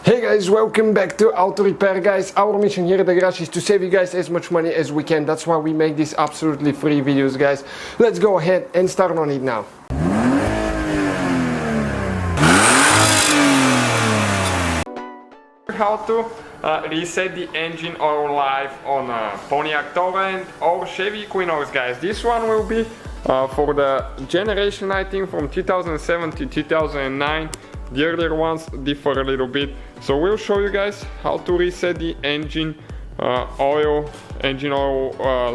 Hey guys, welcome back to Auto Repair, guys. Our mission here at the garage is to save you guys as much money as we can. That's why we make these absolutely free videos, guys. Let's go ahead and start on it now. How to reset the engine oil life on a Pontiac Torrent or Chevy Equinox, guys. This one will be for the generation, I think, from 2007 to 2009. The earlier ones differ a little bit, so we'll show you guys how to reset the engine oil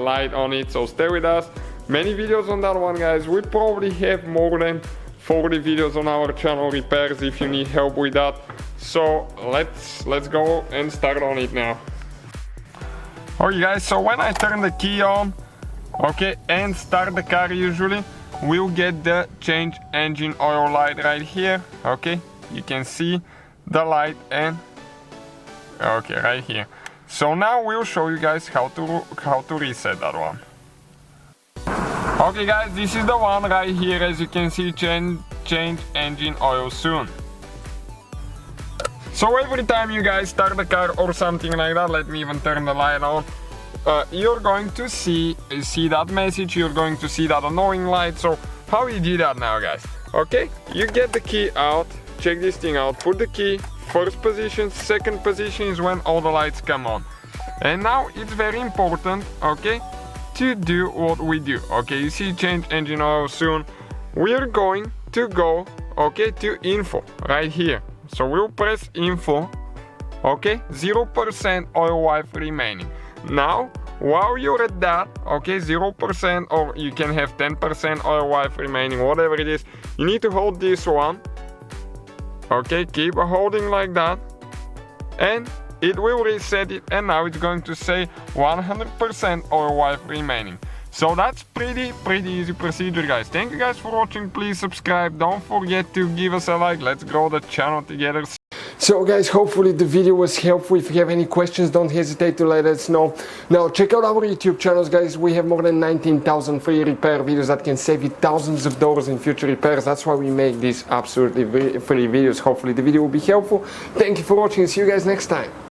light on it. So stay with us. Many videos on that one, guys. We probably have more than 40 videos on our channel repairs if you need help with that. So let's go and start on it now. Okay guys, so when I turn the key on, okay, and start the car, usually we'll get the change engine oil light right here. Okay, you can see the light, and okay, right here. So now we'll show you guys how to reset that one. Okay guys, this is the one right here. As you can see, change engine oil soon. So every time you guys start the car or something like that, let me even turn the light on, you're going to see that message, you're going to see that annoying light. So how you do that now, guys? Okay, you get the key out, check this thing out, put the key, first position, second position is when all the lights come on. And now it's very important, okay, to do what we do. Okay, you see change engine oil soon. We're going to go, okay, to info right here. So we'll press info, okay, 0% oil life remaining. Now, while you're at that, okay, 0%, or you can have 10% oil life remaining, whatever it is, you need to hold this one, okay, keep holding like that, and it will reset it, and now it's going to say 100% oil life remaining. So that's pretty easy procedure, guys. Thank you guys for watching. Please subscribe. Don't forget to give us a like. Let's grow the channel together. So guys, hopefully the video was helpful. If you have any questions, don't hesitate to let us know. Now check out our YouTube channels, guys. We have more than 19,000 free repair videos that can save you thousands of dollars in future repairs. That's why we make these absolutely free videos. Hopefully the video will be helpful. Thank you for watching. See you guys next time.